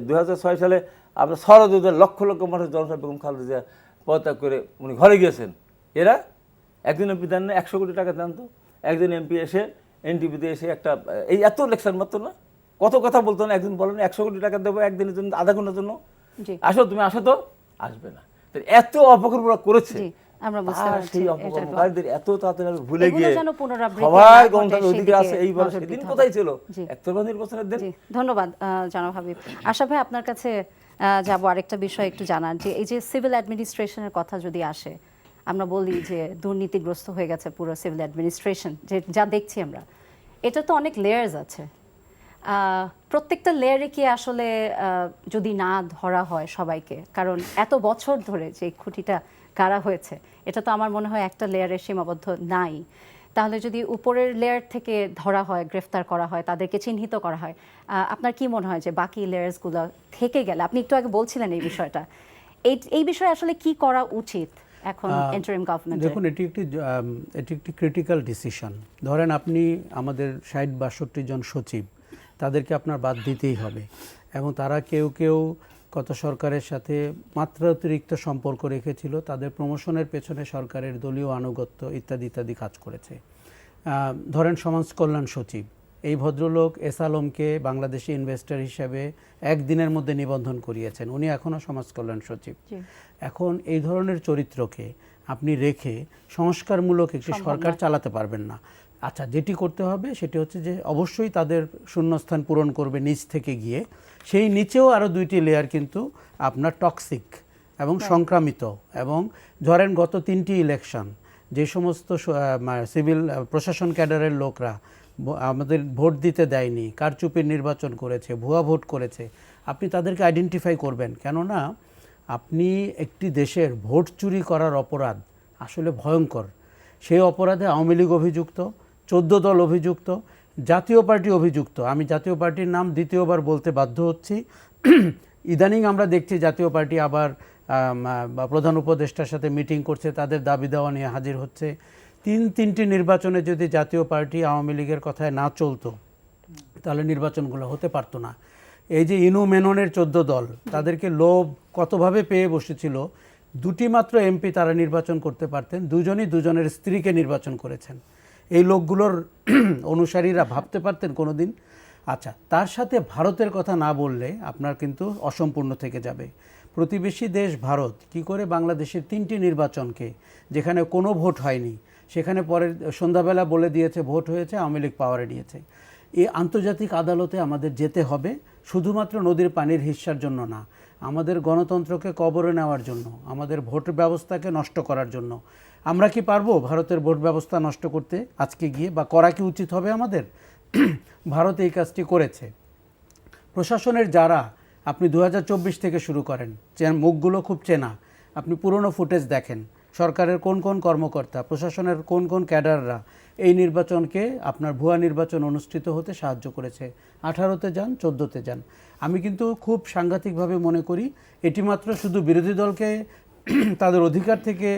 2006 সালে আপনার শরদুদের লক্ষ লক্ষ মানুষের জনসভা বেগম খালেদা পদত্যাগ করে উনি ঘরে গিয়েছেন। এরা একজন এমপি দেন না, 100 কোটি টাকা দেন তো। একজন এমপি এসে এনটিভিতে এসে একটা এই এত লেকচার মারতো না, কত কথা বলতো না। একদিন বলেন 100 কোটি টাকা দেবো একদিনের জন্য, আধা ঘন্টার জন্য, আসো তুমি আসো, তো আসবে না। এত অপকর্ম করেছে, আমরা বুঝতে পারছি সেই অপকর্মকারীদের এত তাড়াতাড়ি ভুলে এগুলো গিয়ে যেন পুনরাবৃত্তি সবাই না ঘটে, গণতন্ত্রের অধিকার আছে। সেদিকে এইবার নজর সেদিন দিতে কোথায় হবে। ছিল জি। একতরফা নির্বাচনের দিন। জি, ধন্যবাদ জনাব হাবিব। আশা ভাই আপনার কাছে যাব আরেকটা বিষয় একটু জানার, যে এই যে সিভিল অ্যাডমিনিস্ট্রেশনের কথা যদি আসে, আমরা বলি যে দুর্নীতিগ্রস্ত হয়ে গেছে পুরো সিভিল অ্যাডমিনিস্ট্রেশন, যে যা দেখছি আমরা, এটা তো অনেক লেয়ার্স আছে। প্রত্যেকটা লেয়ারে কি আসলে যদি না ধরা হয় সবাইকে, কারণ এত বছর ধরে যে খুঁটিটা গাড়া হয়েছে এটা তো আমার মনে হয় একটা লেয়ারে সীমাবদ্ধ নাই, তাহলে যদি উপরের লেয়ার থেকে ধরা হয়, গ্রেফতার করা হয়, তাদেরকে চিহ্নিত করা হয়, আপনার কি মনে হয় যে বাকি লেয়ার্সগুলো থেকে গেলে, আপনি একটু আগে বলছিলেন এই বিষয়টা, এই বিষয়ে আসলে কি করা উচিত এখন ইন্টারিম গভর্নমেন্ট? দেখুন, এটি একটি ক্রিটিক্যাল ডিসিশন। ধরেন আপনি আমাদের ৬০-৬২ জন সচিব, তাদেরকে আপনার বাদ দিতেই হবে, এবং তারা কেউ কেউ গত সরকারের সাথে মাত্রাতিরিক্ত সম্পর্ক রেখেছিল, তাদের প্রমোশনের পেছনে সরকারের দলীয় আনুগত্য ইত্যাদি ইত্যাদি কাজ করেছে। ধরেন সমাজ কল্যাণ সচিব, এই ভদ্রলোক এস আলমকে বাংলাদেশি ইনভেস্টর হিসাবে একদিনের মধ্যে নিবন্ধন করিয়েছেন, উনি এখনও সমাজ কল্যাণ সচিব। এখন এই ধরনের চরিত্রকে আপনি রেখে সংস্কারমূলক একটি সরকার চালাতে পারবেন না। আচ্ছা, যেটি করতে হবে সেটি হচ্ছে যে অবশ্যই তাদের শূন্যস্থান পূরণ করবে নিচ থেকে গিয়ে, সেই নিচেও আরও 2টি লেয়ার কিন্তু আপনার টক্সিক এবং সংক্রামিত, এবং ধরেন গত 3টি ইলেকশন যে সমস্ত সিভিল প্রশাসন ক্যাডারের লোকরা আমাদের ভোট দিতে দেয়নি, কারচুপির নির্বাচন করেছে, ভুয়া ভোট করেছে, আপনি তাদেরকে আইডেন্টিফাই করবেন। কেননা আপনি একটি দেশের ভোট চুরি করার অপরাধ আসলে ভয়ঙ্কর। সেই অপরাধে আওয়ামী লীগ অভিযুক্ত, 14 দল অভিযুক্ত, জাতীয় পার্টি অভিযুক্ত। আমি জাতীয় পার্টির নাম দ্বিতীয়বার বলতে বাধ্য হচ্ছি। ইদানিং আমরা দেখছি জাতীয় পার্টি আবার প্রধান উপদেষ্টার সাথে মিটিং করছে, তাদের দাবি দেওয়া নিয়ে হাজির হচ্ছে। 3টি নির্বাচনে যদি জাতীয় পার্টি আওয়ামী লীগের কথায় না চলতো তাহলে নির্বাচনগুলো হতে পারতো না। এই যে ইনু মেননের 14 দল, তাদেরকে লোভ কতভাবে পেয়ে বসেছিল, 2টি মাত্র এমপি তারা নির্বাচন করতে পারতেন, দুজনই দুজনের স্ত্রীকে নির্বাচন করেছেন। এই লোকগুলোর অনুসারীরা ভাবতে পারতেন কোনোদিন? আচ্ছা, তার সাথে ভারতের কথা না বললে আপনার কিন্তু অসম্পূর্ণ থেকে যাবে। প্রতিবেশী দেশ ভারত কি করে বাংলাদেশের 3টি নির্বাচনকে, যেখানে কোনো ভোট হয়নি, সেখানে পরে সন্ধ্যাবেলা বলে দিয়েছে ভোট হয়েছে, আওয়ামী লীগ পাওয়ারে নিয়েছে। এই আন্তর্জাতিক আদালতে আমাদের যেতে হবে, শুধুমাত্র নদীর পানির হিস্যার জন্য না, আমাদের গণতন্ত্রকে কবরে নেওয়ার জন্য, আমাদের ভোট ব্যবস্থাকে নষ্ট করার জন্য। আমরা কি পারবো ভারতের ভোট ব্যবস্থা নষ্ট করতে আজকে গিয়ে, বা করা কি উচিত হবে আমাদের? ভারত এই কাজটি করেছে। প্রশাসনের যারা, আপনি 2024 থেকে শুরু করেন, মুখগুলো খুব চেনা, আপনি পুরনো ফুটেজ দেখেন, সরকারের কোন কোন কর্মকর্তা, প্রশাসনের কোন কোন ক্যাডাররা এই নির্বাচনকে, আপনার ভুয়া নির্বাচন অনুষ্ঠিত হতে সাহায্য করেছে। 18তে যান, 14তে যান। আমি কিন্তু খুব সাংঘাতিকভাবে মনে করি এটি মাত্র শুধু বিরোধী দলকে তাদের অধিকার থেকে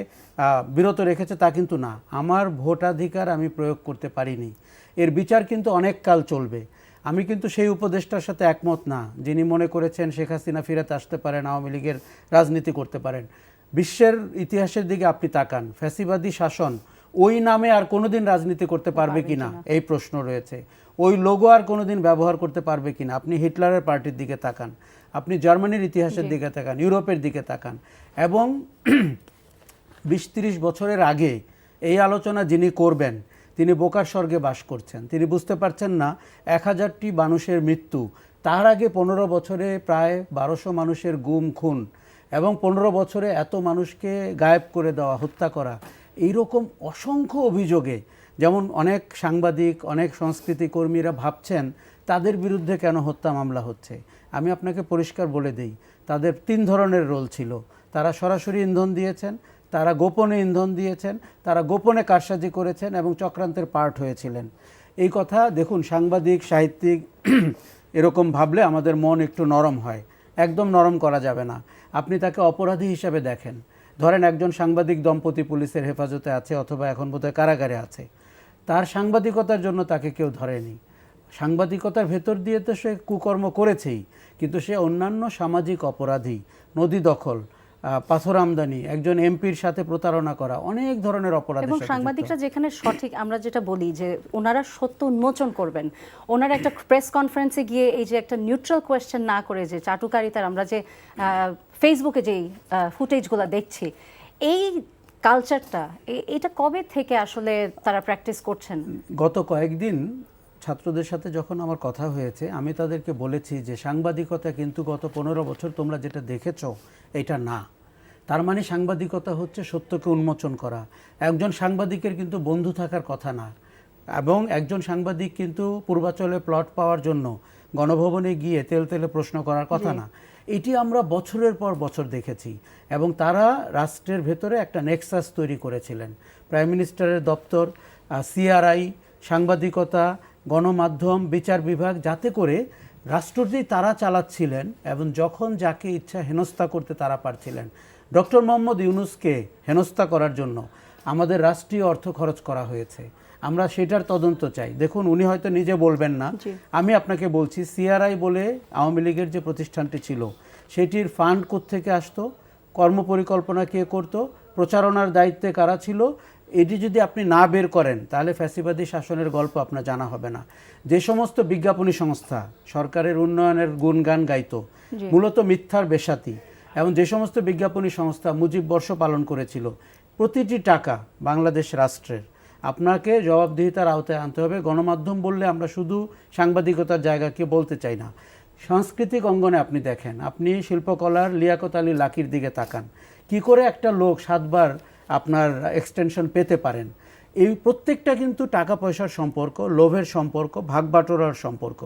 বিরত রেখেছে তা কিন্তু না। আমার ভোটাধিকার আমি প্রয়োগ করতে পারিনি, এর বিচার কিন্তু অনেক কাল চলবে। আমি কিন্তু সেই উপদেষ্টার সাথে একমত না যিনি মনে করেছেন শেখ হাসিনা ফিরাতে আসতে পারেন, আওয়ামী লীগের রাজনীতি করতে পারেন। বিশ্বের ইতিহাসের দিকে আপনি তাকান, ফ্যাসিবাদী শাসন ওই নামে আর কোনোদিন রাজনীতি করতে পারবে কিনা এই প্রশ্ন রয়েছে। ওই লোগো আর কোনোদিন ব্যবহার করতে পারবে কিনা। আপনি হিটলারের পার্টির দিকে তাকান, আপনি জার্মানির ইতিহাসের দিকে তাকান, ইউরোপের দিকে তাকান, এবং 20-30 বছরের আগে এই আলোচনা যিনি করবেন তিনি বোকার স্বর্গে বাস করছেন। তিনি বুঝতে পারছেন না 1000টি মানুষের মৃত্যু, তার আগে 15 বছরে প্রায় 1200 মানুষের গুম খুন, এবং 15 বছরে এত মানুষকে গায়েব করে দেওয়া, হত্যা করা, এইরকম অসংখ্য অভিযোগে, যেমন অনেক সাংবাদিক, অনেক সংস্কৃতি কর্মীরা ভাবছেন তাদের বিরুদ্ধে কেন হত্যা মামলা হচ্ছে। আমি আপনাকে পরিষ্কার বলে দিই, তাদের 3 ধরনের রোল ছিল। তারা সরাসরি ইন্ধন দিয়েছেন, তারা গোপনে ইন্ধন দিয়েছেন, তারা গোপনে কারসাজি করেছেন এবং চক্রান্তের পার্ট হয়েছিলেন। এই কথা দেখুন, সাংবাদিক, সাহিত্যিক এরকম ভাবলে আমাদের মন একটু নরম হয়। একদম নরম করা যাবে না। আপনি তাকে অপরাধী হিসাবে দেখেন। ধরেন একজন সাংবাদিক দম্পতি পুলিশের হেফাজতে আছে, অথবা এখন বোধহয় কারাগারে আছে, তার সাংবাদিকতার জন্য তাকে কেউ ধরেনি। সাংবাদিকতার ভেতর দিয়ে তো সে কুকর্ম করেছেই, কিন্তু সে অন্যান্য সামাজিক অপরাধী, নদী দখল, পাথর আমদানি, একজন এমপির সাথে প্রতারণা করা, অনেক ধরনের অপরাধ। এবং সাংবাদিকরা যেখানে সঠিক, আমরা যেটা বলি যে ওনারা সত্য উন্মোচন করবেন, ওনারা একটা প্রেস কনফারেন্সে গিয়ে এই যে একটা নিউট্রাল কোয়েশ্চেন না করে যে চাটুকারিতার, আমরা যে ফেসবুকে যেই ফুটেজগুলো দেখছি, এই কালচারটা এটা কবে থেকে আসলে তারা প্র্যাকটিস করছেন? গত কয়েকদিন ছাত্রদের সাথে যখন আমার কথা হয়েছে, আমি তাদেরকে বলেছি যে সাংবাদিকতা কিন্তু গত 15 বছর তোমরা যেটা দেখেছো এটা না। তার মানে সাংবাদিকতা হচ্ছে সত্যকে উন্মোচন করা। একজন সাংবাদিকের কিন্তু বন্ধু থাকার কথা না, এবং একজন সাংবাদিক কিন্তু পূর্বাচলে প্লট পাওয়ার জন্য গণভবনে গিয়ে তেলে প্রশ্ন করার কথা না। এটি আমরা বছরের পর বছর দেখেছি এবং তারা রাষ্ট্রের ভেতরে একটা নেক্সাস তৈরি করেছিলেন। প্রাইম মিনিস্টারের দপ্তর, সিআরআই, সাংবাদিকতা, গণমাধ্যম, বিচার বিভাগ, যাতে করে রাষ্ট্রটি তারা চালাচ্ছিলেন এবং যখন যাকে ইচ্ছা হেনস্থা করতে তারা পারছিলেন। ডক্টর মোহাম্মদ ইউনূসকে হেনস্থা করার জন্য আমাদের রাষ্ট্রীয় অর্থ খরচ করা হয়েছে। আমরা সেটার তদন্ত চাই। দেখুন, উনি হয়তো নিজে বলবেন না, আমি আপনাকে বলছি, সিআরআই বলে আওয়ামী লীগের যে প্রতিষ্ঠানটি ছিল সেটির ফান্ড কোত্থেকে আসতো, কর্মপরিকল্পনা কে করতো, প্রচারণার দায়িত্বে কারা ছিল, এটি যদি আপনি না বের করেন তাহলে ফ্যাসিবাদী শাসনের গল্প আপনার জানা হবে না। যে সমস্ত বিজ্ঞাপনী সংস্থা সরকারের উন্নয়নের গুণগান গাইতো, মূলত মিথ্যার বেশাতি, এবং যে সমস্ত বিজ্ঞাপনী সংস্থা মুজিব বর্ষ পালন করেছিল, প্রতিটি টাকা বাংলাদেশ রাষ্ট্রের, আপনাকে জবাবদিহিতার আওতায় আনতে হবে। গণমাধ্যম বললে আমরা শুধু সাংবাদিকতার জায়গাকে বলতে চাই না, সাংস্কৃতিক অঙ্গনে আপনি দেখেন, আপনি শিল্পকলার লিয়াকত আলী লাকির দিকে তাকান, কি করে একটা লোক 7 বার আপনার এক্সটেনশন পেতে পারেন। এই প্রত্যেকটা কিন্তু টাকা পয়সার সম্পর্ক, লোভের সম্পর্ক, ভাগবাটোয়ারার সম্পর্ক।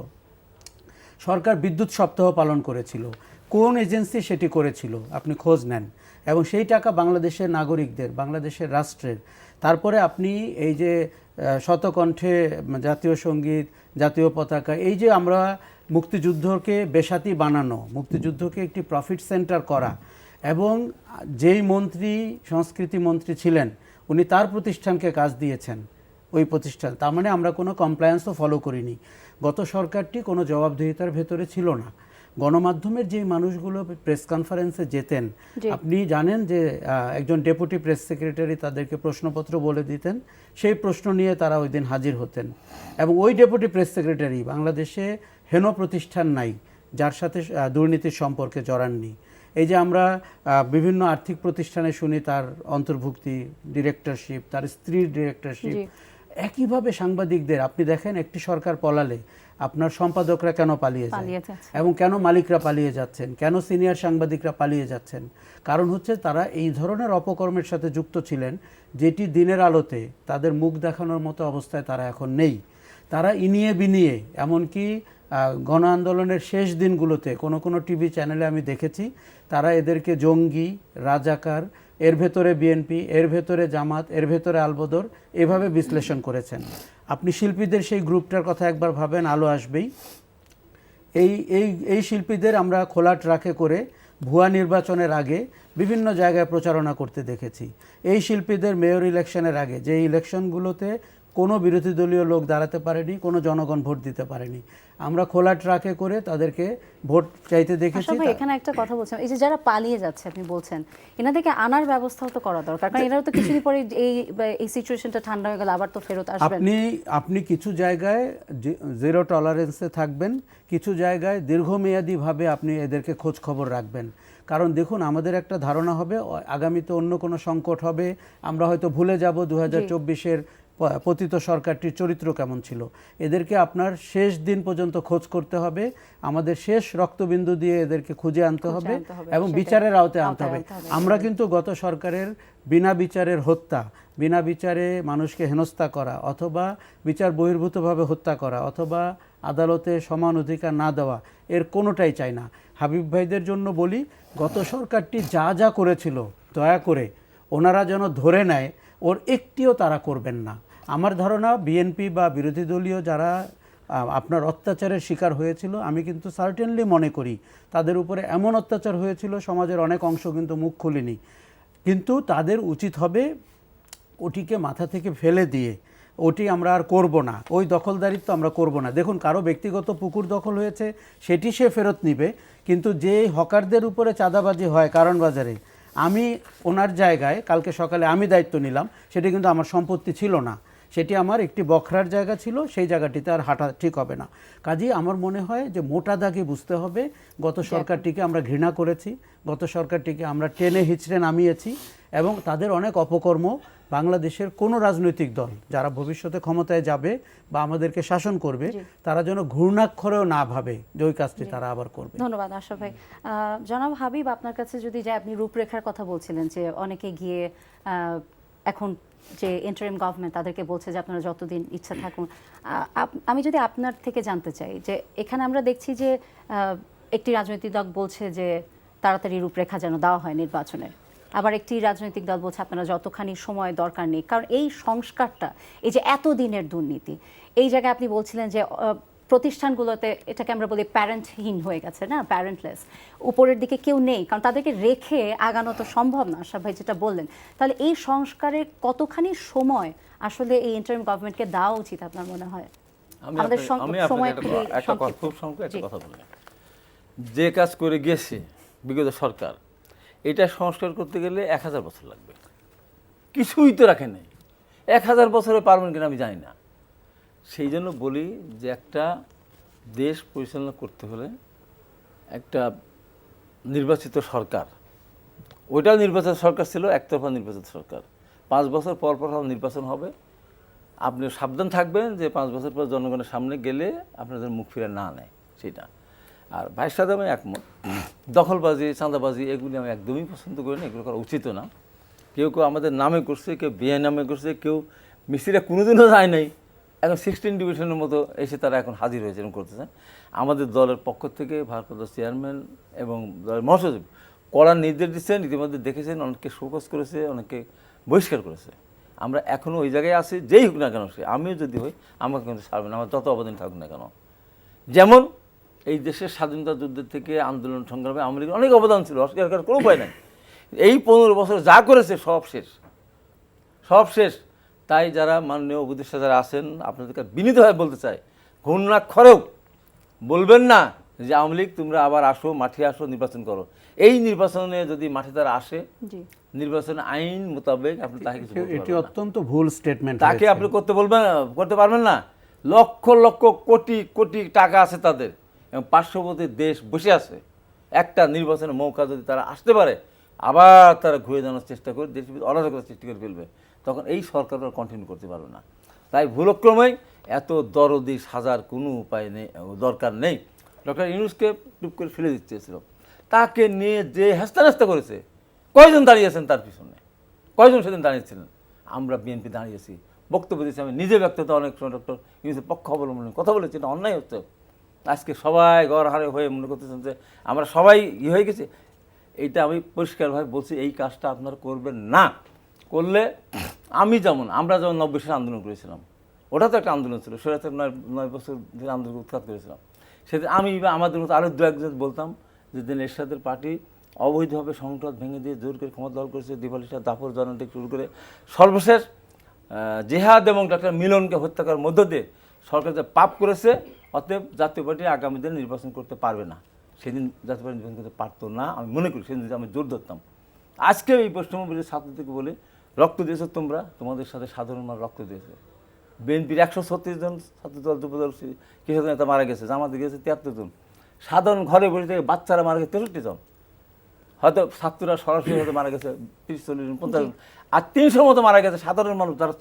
সরকার বিদ্যুৎ সপ্তাহ পালন করেছিল, কোন এজেন্সি সেটি করেছিল আপনি খোঁজ নেন, এবং সেই টাকা বাংলাদেশের নাগরিকদের, বাংলাদেশের রাষ্ট্রের। তারপরে আপনি এই যে শতকণ্ঠে জাতীয় সঙ্গীত, জাতীয় পতাকা, এই যে আমরা মুক্তিযুদ্ধকে বেসাতি বানানো, মুক্তিযুদ্ধকে একটি প্রফিট সেন্টার করা, এবং যেই মন্ত্রী সংস্কৃতি মন্ত্রী ছিলেন উনি তার প্রতিষ্ঠানকে কাজ দিয়েছেন, ওই প্রতিষ্ঠান, তার মানে আমরা কোনো কমপ্লায়েন্সও ফলো করিনি। গত সরকারটি কোনো জবাবদিহিতার ভেতরে ছিল না। গণমাধ্যমের যে মানুষগুলো প্রেস কনফারেন্সে যেতেন, আপনি জানেন যে একজন ডেপুটি প্রেস সেক্রেটারি তাদেরকে প্রশ্নপত্র বলে দিতেন, সেই প্রশ্ন নিয়ে তারা ওই দিন হাজির হতেন। এবং ওই ডেপুটি প্রেস সেক্রেটারি বাংলাদেশে হেন প্রতিষ্ঠান নাই যার সাথে দুর্নীতির সম্পর্কে জড়াননি। এই যে আমরা বিভিন্ন আর্থিক প্রতিষ্ঠানে শুনি তার অন্তর্ভুক্তি, ডিরেক্টরশিপ, তার স্ত্রীর ডিরেক্টরশিপ। একইভাবে সাংবাদিকদের আপনি দেখেন, একটি সরকার পলালে আপনার সম্পাদকরা কেন পালিয়ে যায় এবং কেন মালিকরা পালিয়ে যাচ্ছেন, কেন সিনিয়র সাংবাদিকরা পালিয়ে যাচ্ছেন? কারণ হচ্ছে তারা এই ধরনের অপকর্মের সাথে যুক্ত ছিলেন যেটি দিনের আলোতে তাদের মুখ দেখানোর মতো অবস্থায় তারা এখন নেই। তারা ইনিয়ে বিনিয়ে, এমনকি গণ আন্দোলনের শেষ দিনগুলোতে কোনো টিভি চ্যানেলে আমি দেখেছি তারা এদেরকে জঙ্গি, রাজাকার, এর ভেতরে বিএনপি, এর ভেতরে জামাত, এর ভেতরে আলবদর, এভাবে বিশ্লেষণ করেছেন। আপনি শিল্পীদের সেই গ্রুপটার কথা একবার ভাবেন, আলো আসবেই। এই শিল্পীদের আমরা খোলা ট্রাকে করে ভুয়া নির্বাচনের আগে বিভিন্ন জায়গায় প্রচারণা করতে দেখেছি। এই শিল্পীদের মেয়র ইলেকশনের আগে, যে ইলেকশনগুলোতে কোনো বিরোধী দলীয় লোক দাঁড়াতে পারেনি, কোনো জনগণ ভোট দিতে পারেনি, আমরা খোলা ট্রাকে করে তাদেরকে ভোট চাইতে দেখেছি। এখানে একটা কথা বলছেন, এই যে যারা পালিয়ে যাচ্ছে আপনি বলছেন, এনাদেরকে আনার ব্যবস্থাও তো করা দরকার, কারণ এনারা তো কিছুদিন পরে এই সিচুয়েশনটা ঠান্ডা হয়ে গেলে আবার তো ফেরত আসবেন। আপনি কিছু জায়গায় জিরো টলারেন্সে থাকবেন, কিছু জায়গায় দীর্ঘমেয়াদীভাবে আপনি এদেরকে খোঁজ খবর রাখবেন। কারণ দেখুন, আমাদের একটা ধারণা হবে আগামীতে অন্য কোনো সংকট হবে, আমরা হয়তো ভুলে যাব 2024-এর পতিত সরকারটির চরিত্র কেমন ছিল। এদেরকে আপনার শেষ দিন পর্যন্ত খোঁজ করতে হবে, আমাদের শেষ রক্তবিন্দু দিয়ে এদেরকে খুঁজে আনতে হবে এবং বিচারের আওতায় আনতে হবে। আমরা কিন্তু গত সরকারের বিনা বিচারের হত্যা, বিনা বিচারে মানুষকে হেনস্থা করা, অথবা বিচার বহির্ভূতভাবে হত্যা করা, অথবা আদালতে সমান অধিকার না দেওয়া, এর কোনোটাই চাই না। হাবিব ভাইদের জন্য বলি, গত সরকারটি যা যা করেছিল দয়া করে ওনারা যেন ধরে নেয়, ওর একটিও তারা করবেন না। আমার ধারণা বিএনপি বা বিরোধী দলীয় যারা আপনার অত্যাচারের শিকার হয়েছিল, আমি কিন্তু সার্টেনলি মনে করি তাদের উপরে এমন অত্যাচার হয়েছিল সমাজের অনেক অংশ কিন্তু মুখ খুলেনি, কিন্তু তাদের উচিত হবে ওটিকে মাথা থেকে ফেলে দিয়ে ওটি আমরা আর করব না, ওই দখলদারিত্ব আমরা করব না। দেখুন, কারো ব্যক্তিগত পুকুর দখল হয়েছে সেটি সে ফেরত নিবে, কিন্তু যে হকারদের উপরে চাঁদাবাজি হয় কারণ বাজারে, আমি ওনার জায়গায় কালকে সকালে আমি দায়িত্ব নিলাম, সেটি কিন্তু আমার সম্পত্তি ছিল না, সেটি আমার একটি বখরার জায়গা ছিল, সেই জায়গাটিতে আর হাঁটা ঠিক হবে না। কাজেই আমার মনে হয় যে মোটা দাগে বুঝতে হবে গত সরকারটিকে আমরা ঘৃণা করেছি, গত সরকারটিকে আমরা টেনে হিচড়ে নামিয়েছি, এবং তাদের অনেক অপকর্ম বাংলাদেশের কোনো রাজনৈতিক দল যারা ভবিষ্যতে ক্ষমতায় যাবে বা আমাদেরকে শাসন করবে, তারা যেন ঘূর্ণাক্ষরেও না ভাবে যে ওই কাজটি তারা আবার করবে। ধন্যবাদ আশরাফ ভাই। জনাব হাবিব, আপনার কাছে যদি যাই, আপনি রূপরেখার কথা বলছিলেন যে অনেকে গিয়ে এখন যে ইন্টারিম গভর্নমেন্ট তাদেরকে বলছে যে আপনারা যতদিন ইচ্ছা থাকুন, আমি যদি আপনার থেকে জানতে চাই যে এখানে আমরা দেখছি যে একটি রাজনৈতিক দল বলছে যে তাড়াতাড়ি রূপরেখা যেন দেওয়া হয় নির্বাচনের, আবার একটি রাজনৈতিক দল বলছে আপনারা যতখানি সময় দরকার নেই, কারণ এই সংস্কারটা, এই যে এত দিনের দুর্নীতি, এই জায়গায় আপনি বলছিলেন যে প্রতিষ্ঠানগুলোতে এটাকে আমরা বলি প্যারেন্টহীন হয়ে গেছে, না প্যারেন্টলেস, উপরের দিকে কেউ নেই, কারণ তাদেরকে রেখে আগানো তো সম্ভব না। আশরাফ ভাই যেটা বললেন, তাহলে এই সংস্কারের কতখানি সময় আসলে এই ইন্টারিম গভর্নমেন্টকে দেওয়া উচিত আপনার মনে হয়? আমাদের সময় খুবই সংক্ষিপ্ত। খুব সংক্ষেপে একটা কথা বলি, যে কাজ করে গিয়েছে বিগত সরকার, এটা সংস্কার করতে গেলে 1000 বছর লাগবে, কিছুই তো রাখে নাই। 1000 বছরে পারবেন কিনা আমি জানি না। সেই জন্য বলি যে একটা দেশ পরিচালনা করতে হলে একটা নির্বাচিত সরকার, ওইটাও নির্বাচিত সরকার ছিল, একতরফা নির্বাচিত সরকার, 5 বছর পর পর নির্বাচন হবে। আপনি সাবধান থাকবেন যে 5 বছর পর জনগণের সামনে গেলে আপনাদের মুখ ফিরে না নেয় সেটা। আর ভাইয়ের সাথে আমি একমত, দখলবাজি, চাঁদাবাজি এগুলি আমি একদমই পছন্দ করি না, এগুলো করা উচিত না। কেউ কেউ আমাদের নামে করছে, কেউ বিয়ে নামে করছে, কেউ মিস্ত্রিরা কোনোদিনও যায় নাই, এখন 16 ডিভিশনের মতো এসে তারা এখন হাজির হয়েছে এরকম করতেছে। আমাদের দলের পক্ষ থেকে ভারপ্রাপ্ত চেয়ারম্যান এবং দলের মহাসচিব কড়া নির্দেশ দিচ্ছেন, ইতিমধ্যে দেখেছেন, অনেককে শোকজ করেছে, অনেককে বহিষ্কার করেছে। আমরা এখনও ওই জায়গায় আছি, যেই হোক না কেন সে, আমিও যদি হই আমাকে কিন্তু ছাড়বেন, আমার যত অবদান থাকুক না কেন। যেমন এই দেশের স্বাধীনতা যুদ্ধের থেকে আন্দোলন সংগ্রামে আওয়ামী লীগের অনেক অবদান ছিল, অস্বীকার করার কোনো উপায় নাই। এই 15 বছর যা করেছে সব শেষ, সব শেষ। তাই যারা মাননীয় উপদেষ্টা যারা আছেন, আপনাদেরকে বিনীতভাবে বলতে চাই, ঘূর্ণাক্ষরেও বলবেন না যে আওয়ামী লীগ তোমরা আবার আসো, মাঠে আসো, নির্বাচন করো। এই নির্বাচনে যদি মাঠে তারা আসে, নির্বাচন আইন মোতাবেক আপনি তাকে কিছু বলতে এটি পারবেন না। অত্যন্ত ভুল স্টেটমেন্ট। তাকে আপনি করতে পারবেন না। লক্ষ লক্ষ কোটি কোটি টাকা আছে তাদের, এবং পার্শ্ববর্তী দেশ বসে আছে। একটা নির্বাচনের মৌকা যদি তারা আসতে পারে, আবার তারা ঘুরে জানার চেষ্টা করে দেশের ভিতরে অরাজকতা সৃষ্টি করে ফেলবে, তখন এই সরকার কন্টিনিউ করতে পারবে না। তাই ভুলক্রমেই এত দরদি সাজার কোনো উপায় নেই, দরকার নেই। ডক্টর ইউনূসকে টুপ করে ফেলে দিতে চেয়েছিল, তাকে নিয়ে যে হেস্তা করেছে, কয়জন দাঁড়িয়েছেন তার পিছনে, কয়জন সেদিন দাঁড়িয়েছিলেন? আমরা বিএনপি দাঁড়িয়েছি, বক্তব্য দিয়েছি, আমি নিজে ব্যক্তিগত অনেক সময় ডক্টর ইউনূসের পক্ষ অবলম্বন কথা বলেছি, এটা অন্যায় হচ্ছে। আজকে সবাই গড়হারে হয়ে মনে করতেছেন যে আমরা সবাই হয়ে গেছি। এইটা আমি পরিষ্কারভাবে বলছি, এই কাজটা আপনারা করবেন না। করলে আমরা যেমন 90 সালে আন্দোলন করেছিলাম, ওটা তো একটা আন্দোলন ছিল, সেটা তো 9 বছর ধরে আন্দোলন উৎখাত করেছিলাম। সেদিন আমি বা আমাদের মতো আরও 2-1 বলতাম যে দিন এরশাদের পার্টি অবৈধভাবে সংসদ ভেঙে দিয়ে জোর করে ক্ষমতা দল করেছে, দিবালিশা দাফর জনন থেকে শুরু করে সর্বশেষ জেহাদ এবং ডাক্তার মিলনকে হত্যা করার মধ্য দিয়ে সরকার যে পাপ করেছে, অতএব জাতীয় পার্টি আগামী দিনে নির্বাচন করতে পারবে না। সেদিন জাতীয় পার্টি নির্বাচন করতে পারতো না আমি মনে করি, সেদিন আমি জোর ধরতাম। আজকে এই পশ্চিমবঙ্গের ছাত্রদেরকে বলে, রক্ত দিয়েছো তোমরা, তোমাদের সাথে সাধারণ মানুষ রক্ত দিয়েছে। বিএনপির 136 জন ছাত্রদল যুবদল কৃষক নেতা মারা গেছে, জামাতে গেছে 73 জন, সাধারণ ঘরে বসে থেকে বাচ্চারা মারা গেছে 63 জন, হয়তো ছাত্ররা সরাসরি হয়তো মারা গেছে 30-40 জন, 50 জন, আর 300 মতো মারা গেছে সাধারণ মানুষ, যারা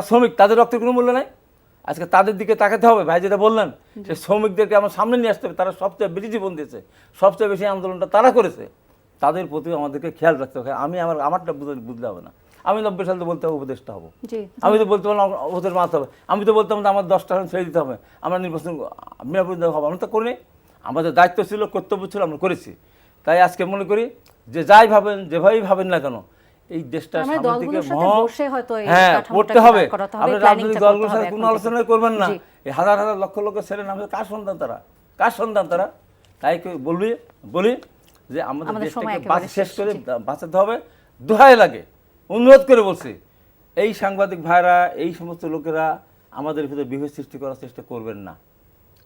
শ্রমিক, তাদের রক্তের কোনো মূল্য নাই। আজকে তাদের দিকে তাকাতে হবে। ভাই যেটা বললেন, সে শ্রমিকদেরকে আমার সামনে নিয়ে আসতে হবে, তারা সবচেয়ে বেশি জীবন দিয়েছে, সবচেয়ে বেশি আন্দোলনটা তারা করেছে, তাদের প্রতি আমাদেরকে খেয়াল রাখতে হবে। আমারটা বুঝলে হবে না। আমি 90 সালে বলতে হবে উপদেষ্টা হবো, আমি তো বলতে পারলাম ওদের মারতে হবে, আমি তো বলতাম আমার 10টা ছেড়ে দিতে হবে, আমরা নির্বাচন হবে, আমরা তো করিনি। আমাদের দায়িত্ব ছিল, কর্তব্য ছিল, আমরা করেছি। তাই আজকে মনে করি যে যাই ভাবেন, যেভাবেই ভাবেন না কেন, এই দেশটা সামনের দিকে পড়তে হবে। আপনি রাজনৈতিক দলগুলোর সাথে কোনো আলোচনা করবেন না। এই হাজার হাজার লক্ষ লক্ষ ছেলে আমাদের কার সন্তান তারা? তাই বলি যে আমাদের দেশটাকে শেষ করে বাঁচাতে হবে। দোহাই লাগে, অনুরোধ করে বলছি, এই সাংবাদিক ভাইরা, এই সমস্ত লোকেরা আমাদের ভিতরে বিভেদ সৃষ্টি করার চেষ্টা করবেন না।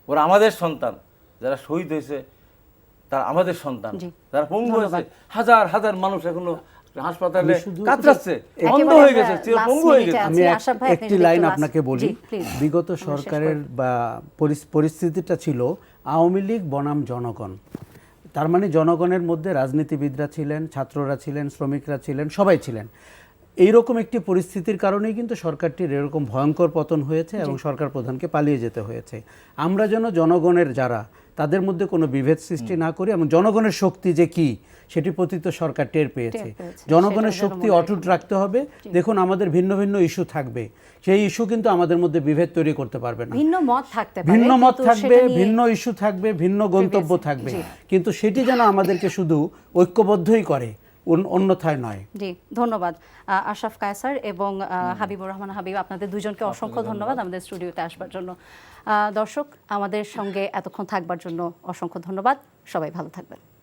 ওরা আমাদের সন্তান, যারা শহীদ হয়েছে তারা আমাদের সন্তান, যারা পঙ্গু হয়েছে, হাজার হাজার মানুষ এখনো হাসপাতালে কাতরাচ্ছে, অন্ধ হয়ে গেছে, পঙ্গু হয়ে গেছে। আমি একটি লাইন আপনাকে বলি, বিগত সরকারের বা পরিস্থিতিটা ছিল আওয়ামী লীগ বনাম জনগণ। তার মানে জনগণের মধ্যে রাজনীতিবিদরা ছিলেন, ছাত্ররা ছিলেন, শ্রমিকরা ছিলেন, সবাই ছিলেন। এইরকম একটি পরিস্থিতির কারণেই কিন্তু সরকারটির এরকম ভয়ঙ্কর পতন হয়েছে এবং সরকার প্রধানকে পালিয়ে যেতে হয়েছে। আমরা যেন জনগণের যারা তাদের মধ্যে কোনো বিভেদ সৃষ্টি না করি এবং জনগণের শক্তি যে কি সেটি প্রতীত সরকার টের পেয়েছে। জনগণের সেটা যেন শক্তি মনে অটুট রাখতে হবে। দেখুন আমাদের ভিন্ন ভিন্ন ইস্যু থাকবে, সেই ইস্যু কিন্তু আমাদের মধ্যে বিভেদ তৈরি করতে পারবে না। ভিন্ন মত থাকতে পারে, ভিন্ন মত কিন্তু থাকবে, সেটা নিয়ে- ভিন্ন ইস্যু থাকবে, ভিন্ন গন্তব্য থাকবে, কিন্তু সেটি যেন আমাদেরকে শুধু ঐক্যবদ্ধই করে, অন্যথায় নয়। জি, ধন্যবাদ আশরাফ কায়সার এবং হাবিবুর রহমান হাবিব, আপনাদের দুজনকে অসংখ্য ধন্যবাদ আমাদের স্টুডিওতে আসবার জন্য। দর্শক, আমাদের সঙ্গে এতক্ষণ থাকবার জন্য অসংখ্য ধন্যবাদ। সবাই ভালো থাকবেন।